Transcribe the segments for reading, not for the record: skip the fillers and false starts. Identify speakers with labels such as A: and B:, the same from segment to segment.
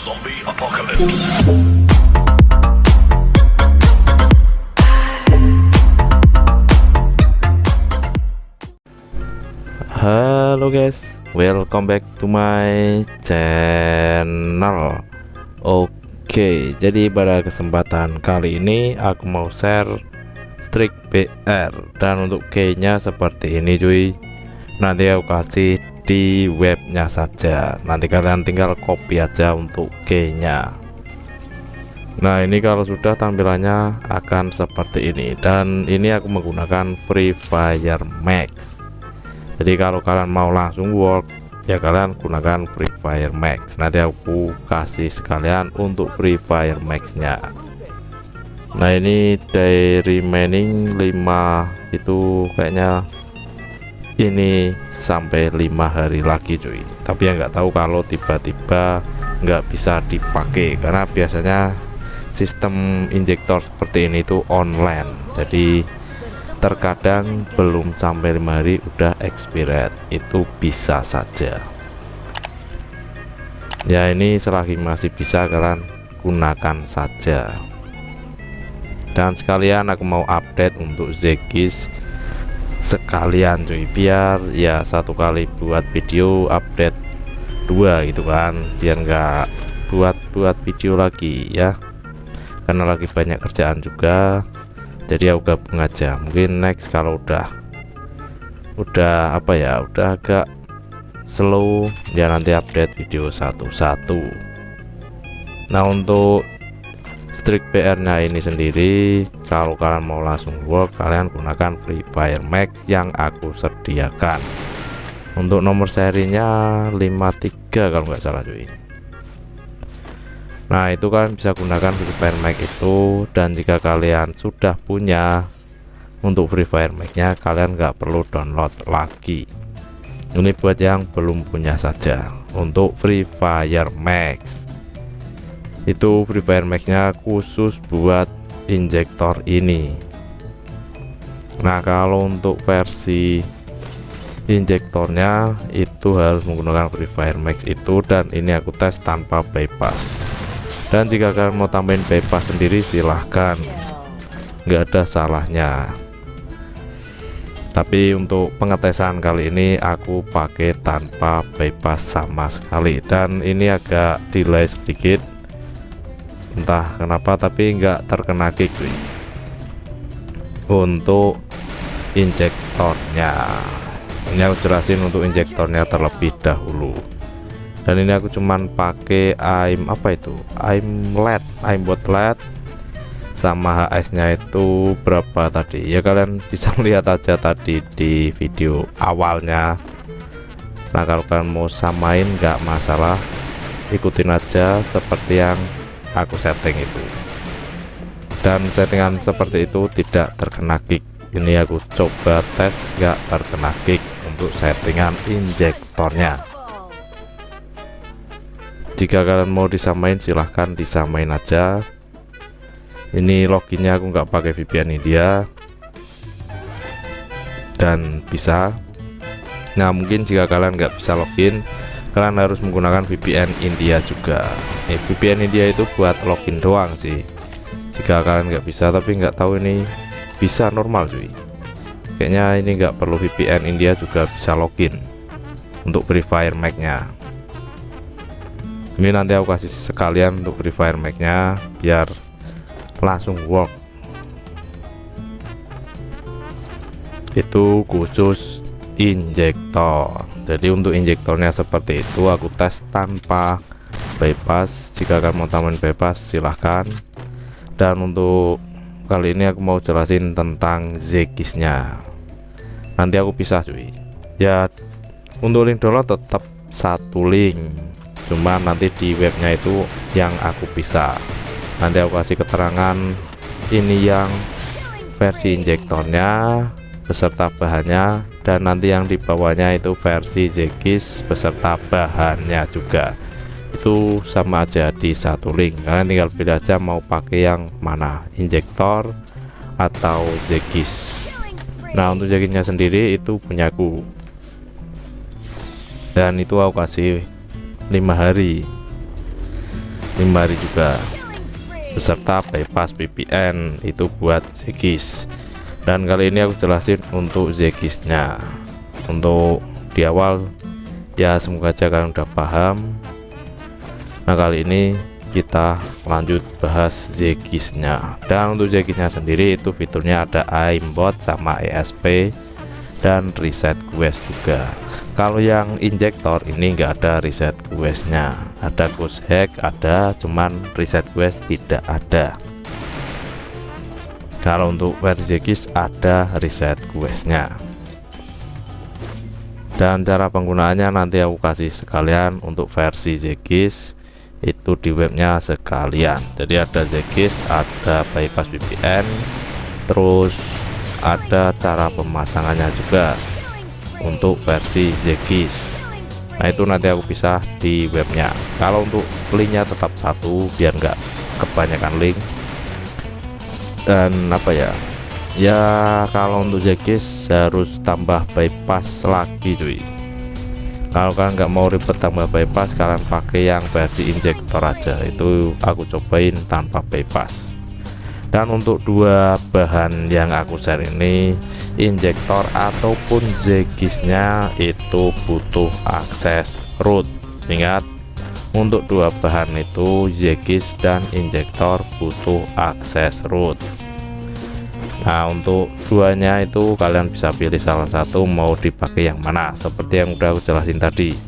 A: Zombie Apocalypse.
B: Halo guys, welcome back to my channel. Oke, jadi pada kesempatan kali ini aku mau share Strike BR, dan untuk keynya seperti ini cuy. Nanti aku kasih di webnya saja, nanti kalian tinggal copy aja untuk keynya. Nah ini kalau sudah tampilannya akan seperti ini, dan ini aku menggunakan Free Fire Max. Jadi kalau kalian mau langsung work ya kalian gunakan Free Fire Max. Nanti aku kasih sekalian untuk Free Fire Max nya. Nah ini day remaining 5 itu kayaknya ini sampai 5 hari lagi cuy. Tapi ya nggak tahu kalau tiba-tiba nggak bisa dipakai, karena biasanya sistem injektor seperti ini tuh online, jadi terkadang belum sampai 5 hari udah expired, itu bisa saja ya. Ini selagi masih bisa kalian gunakan saja. Dan sekalian aku mau update untuk Zekis sekalian cuy, biar ya satu kali buat video update 2 gitu kan, biar nggak buat video lagi ya, karena lagi banyak kerjaan juga. Jadi aku gabung aja, mungkin next kalau udah apa ya, udah agak slow ya, nanti update video satu-satu. Nah untuk Strike BR nya ini sendiri, kalau kalian mau langsung work kalian gunakan Free Fire Max yang aku sediakan. Untuk nomor serinya 53 kalau nggak salah cuy. Nah itu kan bisa gunakan Free Fire Max itu, dan jika kalian sudah punya untuk Free Fire Max nya kalian nggak perlu download lagi. Ini buat yang belum punya saja. Untuk Free Fire Max itu, Free Fire Max nya khusus buat injektor ini. Nah kalau untuk versi injektornya itu harus menggunakan Free Fire Max itu, dan ini aku tes tanpa bypass. Dan jika kalian mau tambahin bypass sendiri silahkan, nggak ada salahnya. Tapi untuk pengetesan kali ini aku pakai tanpa bypass sama sekali, dan ini agak delay sedikit entah kenapa, tapi nggak terkena kick cuy. Untuk injektornya ini aku jelasin untuk injektornya terlebih dahulu. Dan ini aku cuman pakai aim apa itu, aim bot LED sama HS nya itu berapa tadi ya, kalian bisa lihat aja tadi di video awalnya. Nah kalau kalian mau samain nggak masalah, ikutin aja seperti yang aku setting itu, dan settingan seperti itu tidak terkena kick. Ini aku coba tes nggak terkena kick untuk settingan injektornya. Jika kalian mau disamain silahkan disamain aja. Ini loginnya aku nggak pakai VPN India dan bisa. Nah mungkin jika kalian nggak bisa login, kalian harus menggunakan VPN India juga. VPN India itu buat login doang sih, jika kalian nggak bisa. Tapi nggak tahu ini bisa normal cuy, kayaknya ini nggak perlu VPN India juga bisa login untuk Free Fire Max nya. Ini nanti aku kasih sekalian untuk Free Fire Max nya biar langsung work. Itu khusus injektor. Jadi untuk injektornya seperti itu, aku tes tanpa bypass. Jika kalian mau tambahin bypass silahkan. Dan untuk kali ini aku mau jelasin tentang Zekis nya. Nanti aku pisah cuy ya. Untuk link download tetap satu link, cuma nanti di webnya itu yang aku pisah. Nanti aku kasih keterangan ini yang versi injektornya beserta bahannya, dan nanti yang di bawahnya itu versi Zekis beserta bahannya juga. Itu sama aja di satu link, kalian tinggal pilih aja mau pakai yang mana, injektor atau Zekis. Nah untuk Zekisnya sendiri itu punyaku, dan itu aku kasih 5 hari. 5 hari juga, beserta bypass VPN itu buat Zegis. Dan kali ini aku jelasin untuk Zegisnya. Untuk di awal ya semoga aja kalian udah paham. Nah kali ini kita lanjut bahas Zegisnya. Dan untuk Zegisnya sendiri itu fiturnya ada aimbot sama ESP dan reset quest juga. Kalau yang injektor ini enggak ada reset questnya, ada ghost hack ada, cuman reset quest tidak ada. Kalau untuk versi Zegis ada reset questnya. Dan cara penggunaannya nanti aku kasih sekalian untuk versi Zegis itu di webnya sekalian. Jadi ada Zegis, ada bypass VPN, terus ada cara pemasangannya juga untuk versi Zegis. Nah itu nanti aku pisah di webnya. Kalau untuk linknya tetap satu biar nggak kebanyakan link. Dan apa ya, kalau untuk Zegis harus tambah bypass lagi cuy. Kalau kalian nggak mau ribet tambah bypass, kalian pakai yang versi injektor aja, itu aku cobain tanpa bypass. Dan untuk dua bahan yang aku share ini, injektor ataupun Zegisnya itu butuh akses root. Ingat, untuk dua bahan itu Zegis dan injektor butuh akses root. Nah untuk duanya itu kalian bisa pilih salah satu mau dipakai yang mana, seperti yang udah aku jelasin tadi.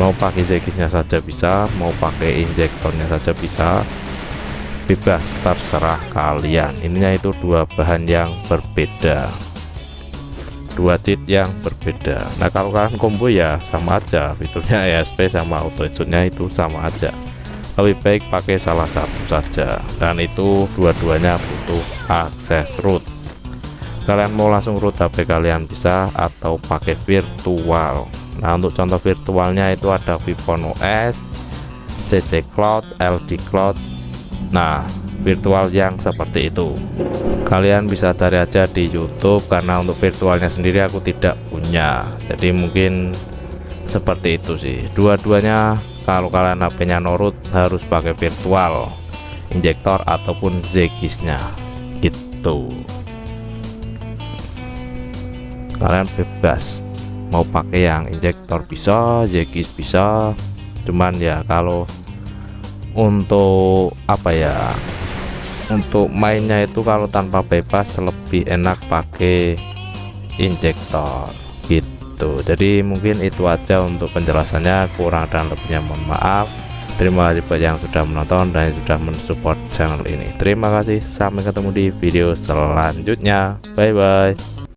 B: Mau pakai Zegisnya saja bisa, mau pakai injektornya saja bisa, bebas terserah kalian. Ininya itu dua bahan yang berbeda, dua cheat yang berbeda. Nah kalau kalian combo ya sama aja, fiturnya ESP sama auto exhaustnya itu sama aja. Lebih baik pakai salah satu saja, dan itu dua-duanya butuh akses root. Kalian mau langsung root HP kalian bisa, atau pakai virtual. Nah untuk contoh virtualnya itu ada Vivon OS, CC Cloud, LD Cloud. Nah virtual yang seperti itu kalian bisa cari aja di YouTube, karena untuk virtualnya sendiri aku tidak punya, jadi mungkin seperti itu sih. Dua-duanya kalau kalian HP-nya norut harus pakai virtual, injektor ataupun Zegisnya gitu. Kalian bebas mau pakai yang injektor bisa, Zegis bisa, cuman ya kalau untuk apa ya, untuk mainnya itu kalau tanpa bypass lebih enak pakai injektor gitu. Jadi mungkin itu aja untuk penjelasannya, kurang dan lebihnya mohon maaf. Terima kasih buat yang sudah menonton dan sudah mensupport channel ini. Terima kasih, sampai ketemu di video selanjutnya. Bye bye.